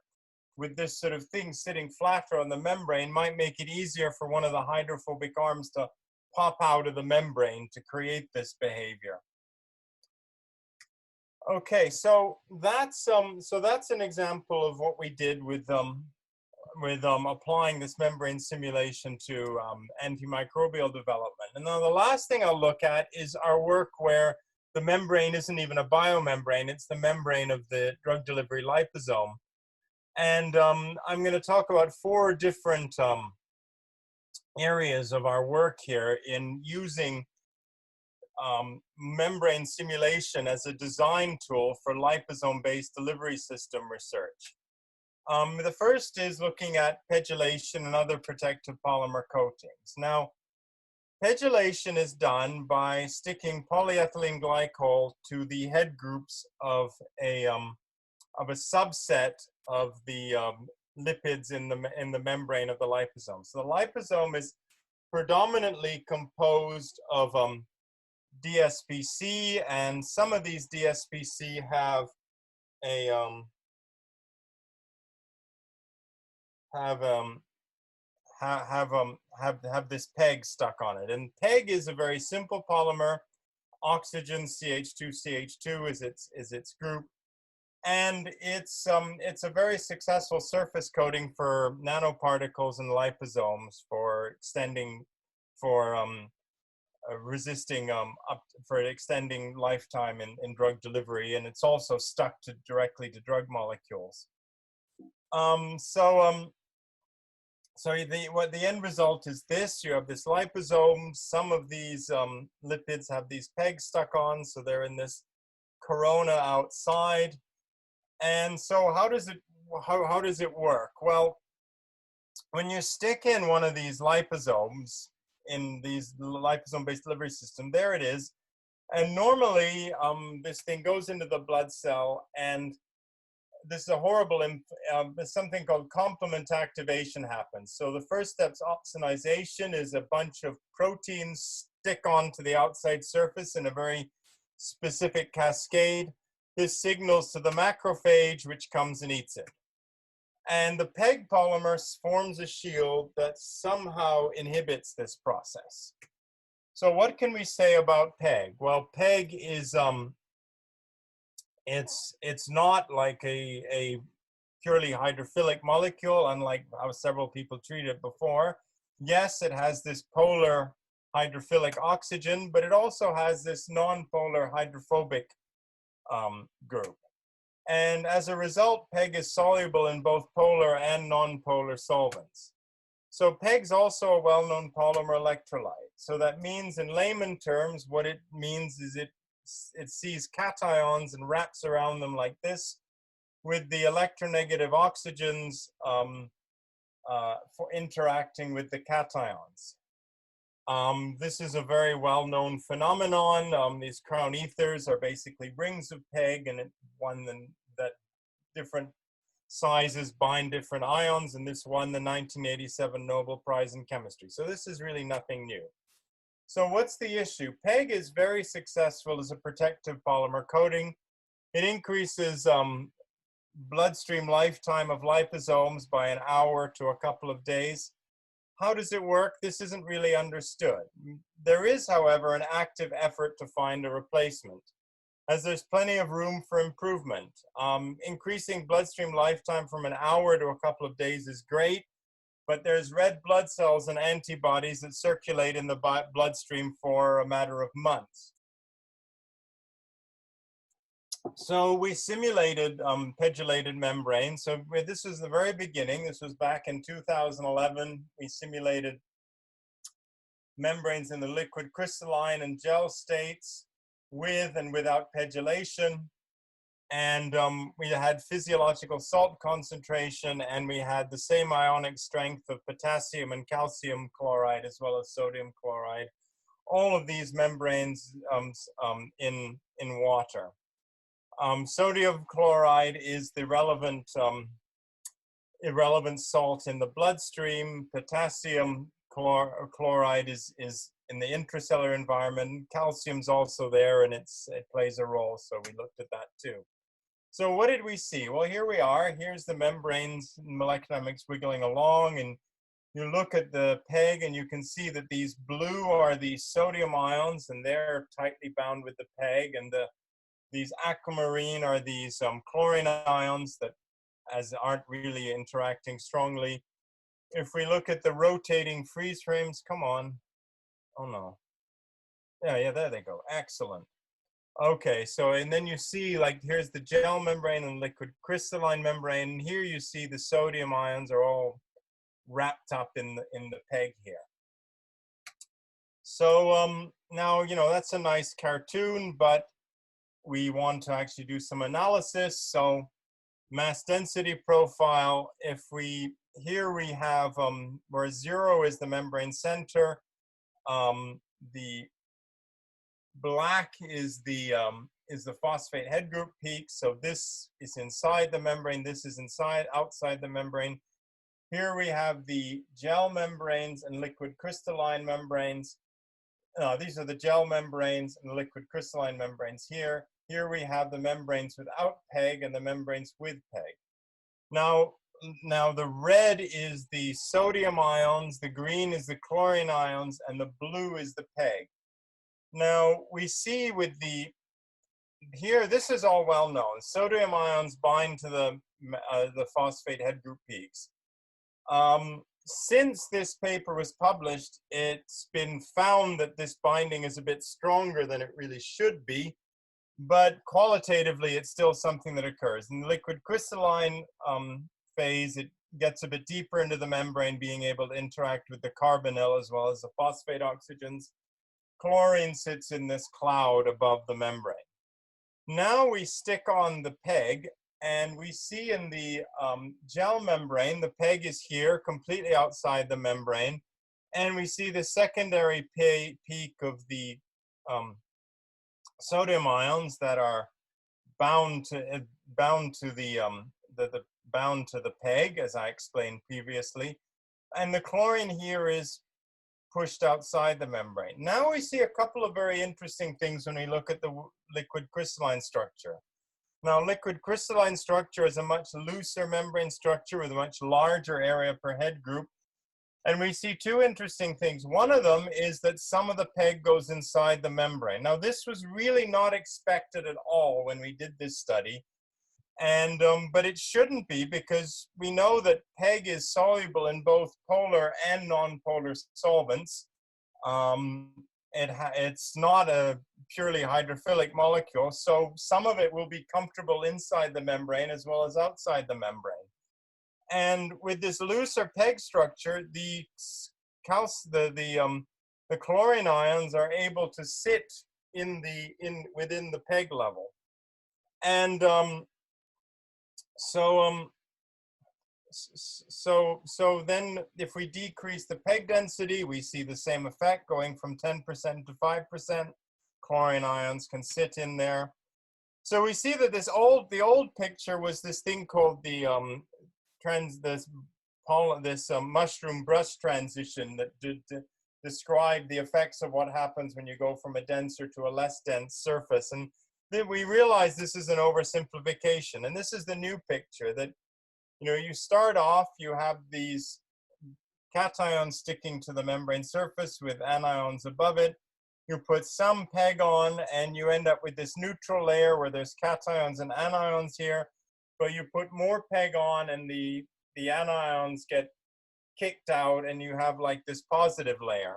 S1: with this sort of thing sitting flatter on the membrane, might make it easier for one of the hydrophobic arms to pop out of the membrane to create this behavior. Okay, so that's an example of what we did with applying this membrane simulation to antimicrobial development. And now the last thing I'll look at is our work where the membrane isn't even a biomembrane, it's the membrane of the drug delivery liposome. And I'm going to talk about 4 different areas of our work here in using membrane simulation as a design tool for liposome-based delivery system research. The first is looking at pegylation and other protective polymer coatings. Now, pegylation is done by sticking polyethylene glycol to the head groups of a subset of the lipids in the membrane of the liposome. So the liposome is predominantly composed of DSPC, and some of these DSPC have a have this PEG stuck on it. And PEG is a very simple polymer. Oxygen CH2CH2 is its group, and it's a very successful surface coating for nanoparticles in liposomes for extending for extending lifetime in drug delivery, and it's also stuck directly to drug molecules. So the end result is this: you have this liposome. Some of these lipids have these pegs stuck on, so they're in this corona outside. And so how does it work? Well, when you stick in one of these liposomes in these liposome-based delivery system, there it is. And normally this thing goes into the blood cell, and this is a horrible, something called complement activation happens. So the first step's opsonization is a bunch of proteins stick onto the outside surface in a very specific cascade. This signals to the macrophage, which comes and eats it. And the PEG polymer forms a shield that somehow inhibits this process. So what can we say about PEG? Well, PEG is it's not like a purely hydrophilic molecule, unlike how several people treated it before. Yes, it has this polar hydrophilic oxygen, but it also has this non-polar hydrophobic group. And as a result, PEG is soluble in both polar and non-polar solvents. So PEG's also a well-known polymer electrolyte. So that means, in layman terms, what it means is it sees cations and wraps around them like this, with the electronegative oxygens for interacting with the cations. This is a very well-known phenomenon. These crown ethers are basically rings of PEG, and that different sizes bind different ions, and this won the 1987 Nobel Prize in Chemistry. So this is really nothing new. So what's the issue? PEG is very successful as a protective polymer coating. It increases bloodstream lifetime of liposomes by an hour to a couple of days. How does it work? This isn't really understood. There is, however, an active effort to find a replacement, as there's plenty of room for improvement. Increasing bloodstream lifetime from an hour to a couple of days is great, but there's red blood cells and antibodies that circulate in the bloodstream for a matter of months. So we simulated pegylated membranes. So this was the very beginning. This was back in 2011. We simulated membranes in the liquid, crystalline, and gel states with and without pegylation. And we had physiological salt concentration, and we had the same ionic strength of potassium and calcium chloride, as well as sodium chloride. All of these membranes in water. Sodium chloride is the irrelevant salt in the bloodstream. Potassium chloride is in the intracellular environment. Calcium's also there, and it plays a role, so we looked at that too. So what did we see? Well, here we are. Here's the membranes and molecular dynamics wiggling along, and you look at the PEG, and you can see that these blue are the sodium ions, and they're tightly bound with the PEG, and these aquamarine are these chlorine ions that aren't really interacting strongly. If we look at the rotating freeze frames, come on. Oh no. Yeah, there they go. Excellent. Okay, so, and then you see, like, here's the gel membrane and liquid crystalline membrane. And here you see the sodium ions are all wrapped up in the PEG here. So now, you know, that's a nice cartoon, but we want to actually do some analysis. So mass density profile, if we, here we have where 0 is the membrane center, the black is the phosphate head group peak. So this is inside the membrane, this is outside the membrane. Here we have the gel membranes and liquid crystalline membranes. These are the gel membranes and the liquid crystalline membranes here. Here we have the membranes without PEG and the membranes with PEG. Now the red is the sodium ions, the green is the chlorine ions, and the blue is the PEG. Now we see with here, this is all well known. Sodium ions bind to the phosphate head group peaks. Since this paper was published, it's been found that this binding is a bit stronger than it really should be, but qualitatively it's still something that occurs. In the liquid crystalline phase, it gets a bit deeper into the membrane, being able to interact with the carbonyl as well as the phosphate oxygens. Chlorine sits in this cloud above the membrane. Now we stick on the PEG, and we see in the gel membrane, the PEG is here, completely outside the membrane, and we see the secondary peak of the sodium ions that are bound to the PEG, as I explained previously, and the chlorine here is pushed outside the membrane. Now we see a couple of very interesting things when we look at the liquid crystalline structure. Now, liquid crystalline structure is a much looser membrane structure with a much larger area per head group. And we see two interesting things. One of them is that some of the PEG goes inside the membrane. Now, this was really not expected at all when we did this study. And, but it shouldn't be, because we know that PEG is soluble in both polar and non-polar solvents. It's not a purely hydrophilic molecule, so some of it will be comfortable inside the membrane as well as outside the membrane. And with this looser PEG structure, the chlorine ions are able to sit within the PEG level. And so then if we decrease the PEG density, we see the same effect going from 10% to 5%. Chlorine ions can sit in there. So we see that the old picture was this thing called the mushroom brush transition that described the effects of what happens when you go from a denser to a less dense surface. And then we realize this is an oversimplification. And this is the new picture that, you know, you start off, you have these cations sticking to the membrane surface with anions above it. You put some PEG on, and you end up with this neutral layer where there's cations and anions here. But you put more PEG on, and the anions get kicked out, and you have like this positive layer.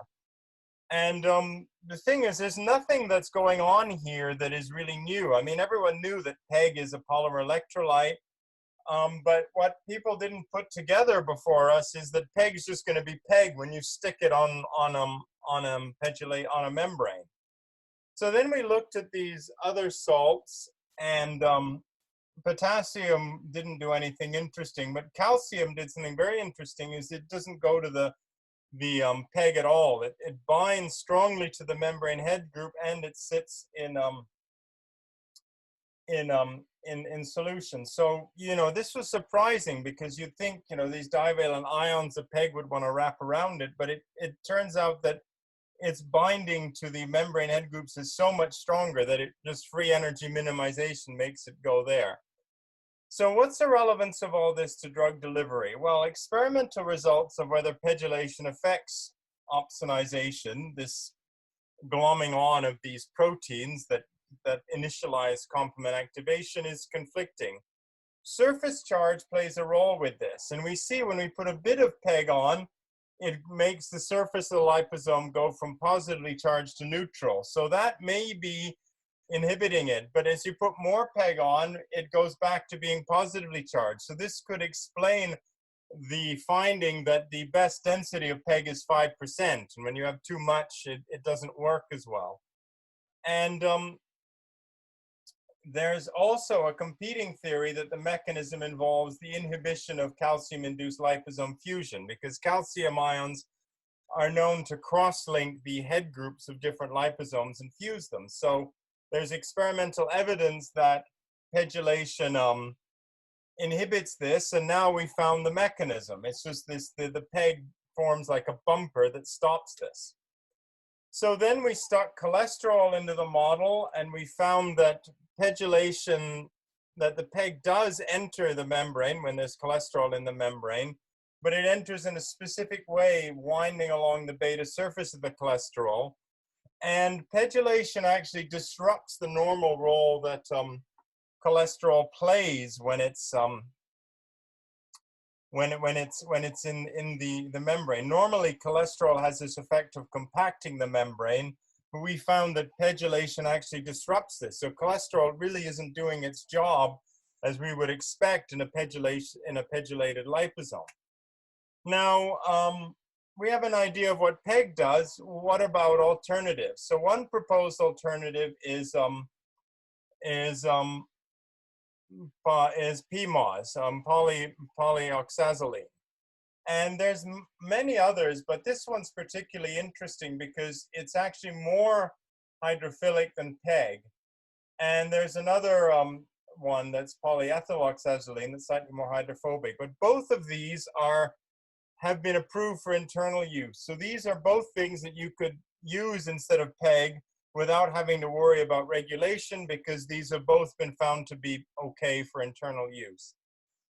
S1: And the thing is, there's nothing that's going on here that is really new. I mean, everyone knew that PEG is a polymer electrolyte. But what people didn't put together before us is that PEG is just going to be PEG when you stick it on a membrane. So then we looked at these other salts, and potassium didn't do anything interesting, but calcium did something very interesting. Is it doesn't go to the PEG at all. It binds strongly to the membrane head group, and it sits in solution. So, you know, this was surprising, because you'd think, you know, these divalent ions of PEG would want to wrap around it, but it turns out that its binding to the membrane head groups is so much stronger that it just free energy minimization makes it go there. So what's the relevance of all this to drug delivery? Well, experimental results of whether pegylation affects opsonization, this glomming on of these proteins that initialize complement activation, is conflicting. Surface charge plays a role with this. And we see when we put a bit of PEG on, it makes the surface of the liposome go from positively charged to neutral. So that may be inhibiting it. But as you put more PEG on, it goes back to being positively charged. So this could explain the finding that the best density of PEG is 5%. And when you have too much, it doesn't work as well. And there's also a competing theory that the mechanism involves the inhibition of calcium-induced liposome fusion, because calcium ions are known to cross-link the head groups of different liposomes and fuse them. So there's experimental evidence that pegylation inhibits this, and now we found the mechanism. It's just the PEG forms like a bumper that stops this. So then we stuck cholesterol into the model, and we found that pegylation, that the PEG does enter the membrane when there's cholesterol in the membrane, but it enters in a specific way, winding along the beta surface of the cholesterol. And pegylation actually disrupts the normal role that cholesterol plays when it's in the membrane. Normally, cholesterol has this effect of compacting the membrane, but we found that pegylation actually disrupts this. So cholesterol really isn't doing its job as we would expect in a pegylated liposome. Now, we have an idea of what PEG does. What about alternatives? So one proposed alternative is PMOS, polyoxazoline. And there's many others, but this one's particularly interesting because it's actually more hydrophilic than PEG. And there's another one that's polyethyloxazoline that's slightly more hydrophobic. But both of these have been approved for internal use. So these are both things that you could use instead of PEG without having to worry about regulation, because these have both been found to be okay for internal use.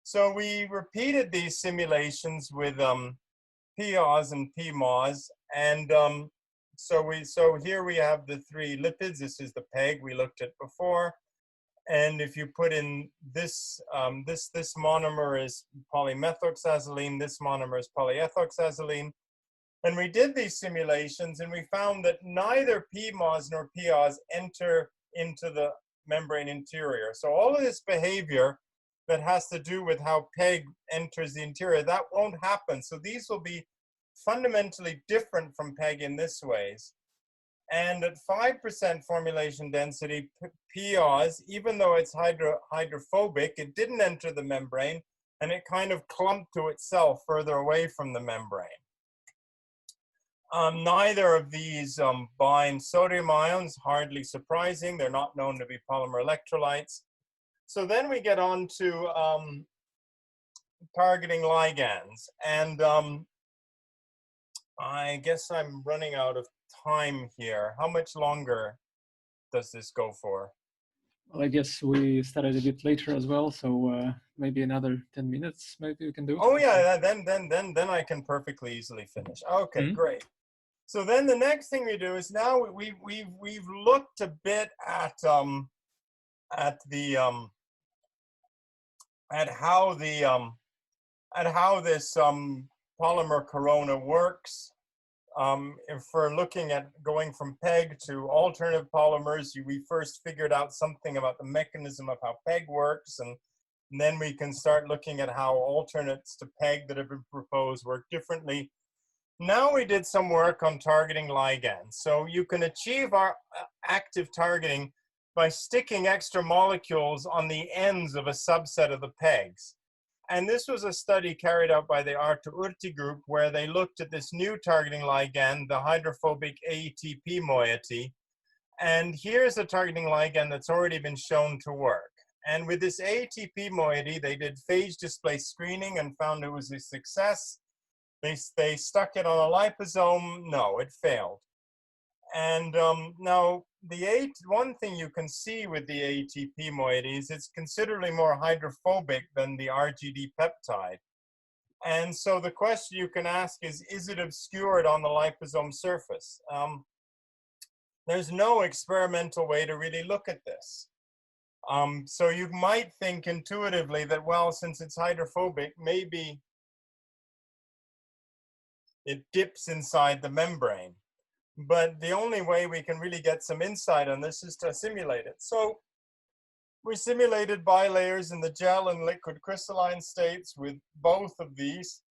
S1: So we repeated these simulations with POS and PMOS, and so here we have the three lipids. This is the PEG we looked at before, and if you put in this this monomer is polymethoxazoline, this monomer is polyethoxazoline. And we did these simulations, and we found that neither PMOS nor POS enter into the membrane interior. So all of this behavior that has to do with how PEG enters the interior, that won't happen. So these will be fundamentally different from PEG in this ways. And at 5% formulation density, POS, even though it's hydrophobic, it didn't enter the membrane, and it kind of clumped to itself further away from the membrane. Neither of these bind sodium ions, hardly surprising. They're not known to be polymer electrolytes. So then we get on to targeting ligands. And I guess I'm running out of time here. How much longer does this go for?
S2: Well, I guess we started a bit later as well, so maybe another 10 minutes, maybe we can do.
S1: Oh yeah, then I can perfectly easily finish. Okay, great. So then the next thing we do is now we've looked a bit at how this polymer corona works. If we're looking at going from PEG to alternative polymers, we first figured out something about the mechanism of how PEG works, and then we can start looking at how alternates to PEG that have been proposed work differently. Now we did some work on targeting ligands. So you can achieve our active targeting by sticking extra molecules on the ends of a subset of the PEGs. And this was a study carried out by the Arto Urti group, where they looked at this new targeting ligand, the hydrophobic ATP moiety. And here's a targeting ligand that's already been shown to work. And with this ATP moiety, they did phage display screening and found it was a success. They stuck it on a liposome. No, it failed. And now one thing you can see with the ATP moieties, it's considerably more hydrophobic than the RGD peptide. And so the question you can ask is it obscured on the liposome surface? There's no experimental way to really look at this. So you might think intuitively that, well, since it's hydrophobic, maybe it dips inside the membrane. But the only way we can really get some insight on this is to simulate it. So we simulated bilayers in the gel and liquid crystalline states with both of these.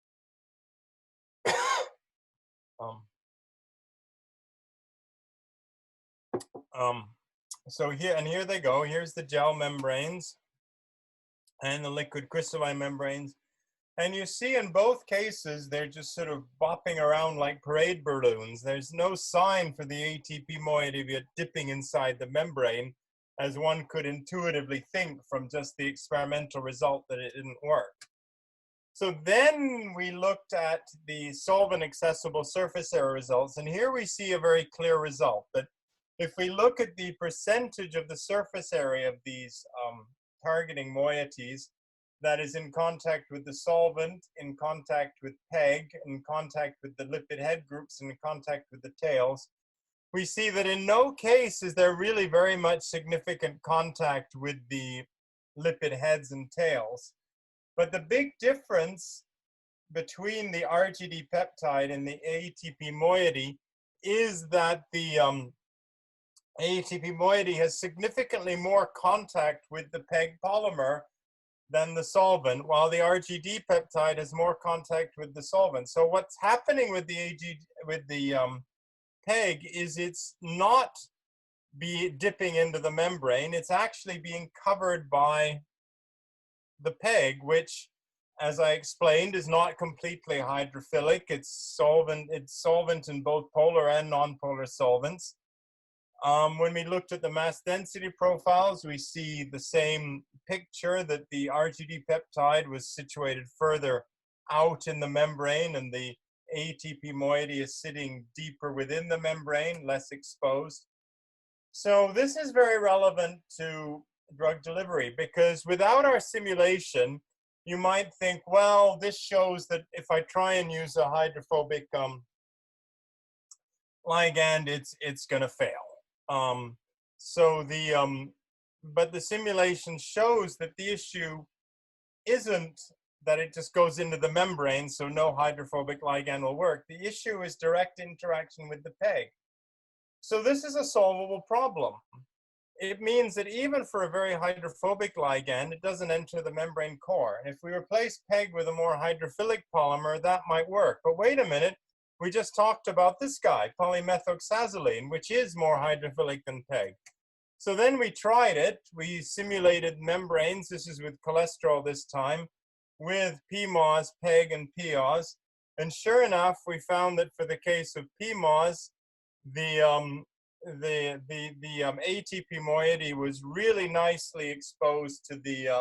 S1: So here they go. Here's the gel membranes and the liquid crystalline membranes. And you see in both cases, they're just sort of bopping around like parade balloons. There's no sign for the ATP moiety of it dipping inside the membrane, as one could intuitively think from just the experimental result that it didn't work. So then we looked at the solvent accessible surface area results. And here we see a very clear result that if we look at the percentage of the surface area of these targeting moieties that is in contact with the solvent, in contact with PEG, in contact with the lipid head groups, and in contact with the tails, we see that in no case is there really very much significant contact with the lipid heads and tails. But the big difference between the RGD peptide and the ATP moiety is that the ATP moiety has significantly more contact with the PEG polymer than the solvent, while the RGD peptide has more contact with the solvent. So what's happening with the PEG is it's not dipping into the membrane. It's actually being covered by the PEG, which, as I explained, is not completely hydrophilic. It's solvent in both polar and nonpolar solvents. When we looked at the mass density profiles, we see the same picture, that the RGD peptide was situated further out in the membrane and the ATP moiety is sitting deeper within the membrane, less exposed. So this is very relevant to drug delivery, because without our simulation, you might think, well, this shows that if I try and use a hydrophobic ligand, it's going to fail. But the simulation shows that the issue isn't that it just goes into the membrane, so no hydrophobic ligand will work. The issue is direct interaction with the PEG. So this is a solvable problem. It means that even for a very hydrophobic ligand, it doesn't enter the membrane core. If we replace PEG with a more hydrophilic polymer, that might work. But wait a minute, we just talked about this guy, polymethoxazolene, which is more hydrophilic than PEG. So then we tried it. We simulated membranes. This is with cholesterol this time, with PMOS, PEG, and POS. And sure enough, we found that for the case of PMOS, the ATP moiety was really nicely exposed to the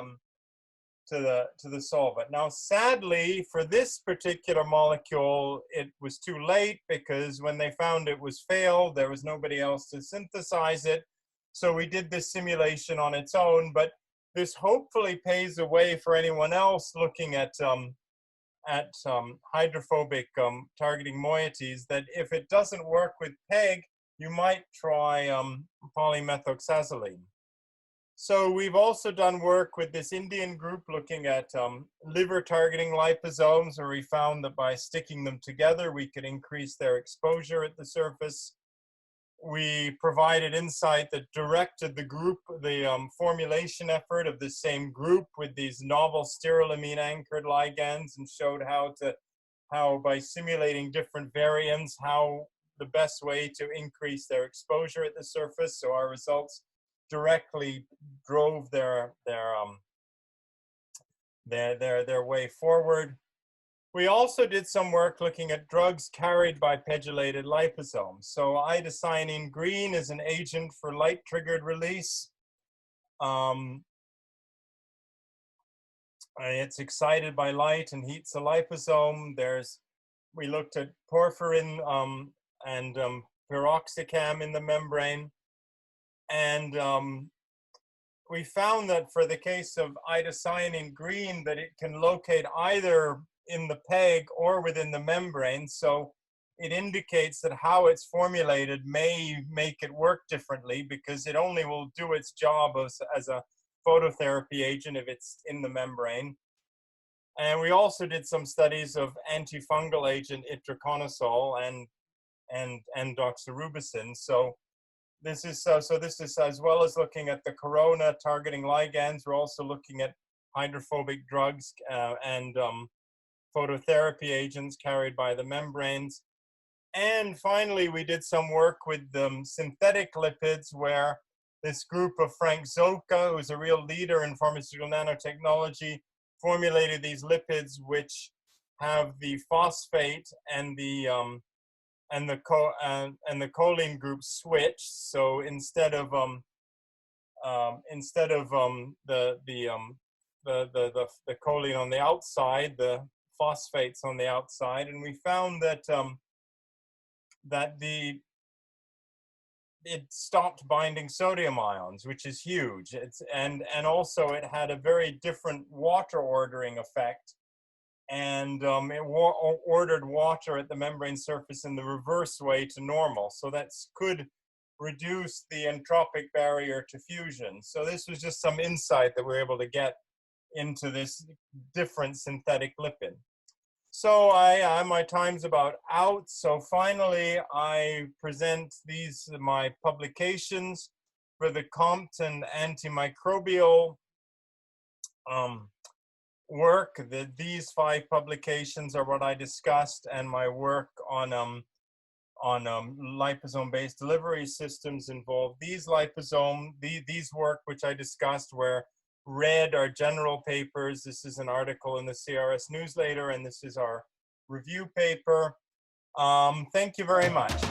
S1: solvent. Now, sadly, for this particular molecule, it was too late, because when they found it was failed, there was nobody else to synthesize it. So we did this simulation on its own, but this hopefully paves the way for anyone else looking at hydrophobic targeting moieties, that if it doesn't work with PEG, you might try polymethoxazolene. So we've also done work with this Indian group looking at liver targeting liposomes, where we found that by sticking them together, we could increase their exposure at the surface. We provided insight that directed the group, the formulation effort of the same group with these novel stereoamine anchored ligands, and showed how by simulating different variants, how the best way to increase their exposure at the surface. So our results directly drove their way forward. We also did some work looking at drugs carried by pegylated liposomes. So ida-cyanine green is an agent for light-triggered release. It's excited by light and heats the liposome. We looked at porphyrin and piroxicam in the membrane. And we found that for the case of idocyanine green, that it can locate either in the PEG or within the membrane. So it indicates that how it's formulated may make it work differently, because it only will do its job as a phototherapy agent if it's in the membrane. And we also did some studies of antifungal agent itraconazole and doxorubicin. So this is as well as looking at the corona targeting ligands, we're also looking at hydrophobic drugs and phototherapy agents carried by the membranes. And finally, we did some work with synthetic lipids, where this group of Frank Zoka, who's a real leader in pharmaceutical nanotechnology, formulated these lipids which have the phosphate and the choline group switch. So instead of the choline on the outside, the phosphates on the outside, and we found that it stopped binding sodium ions, which is huge. And also it had a very different water ordering effect, and it ordered water at the membrane surface in the reverse way to normal. So that could reduce the entropic barrier to fusion. So this was just some insight that we were able to get into this different synthetic lipid. So my time's about out. So finally, I present my publications for the Compton antimicrobial work. These 5 publications are what I discussed, and my work on liposome-based delivery systems involve these these work which I discussed, where red are general papers. This is an article in the CRS newsletter, and this is our review paper. Thank you very much.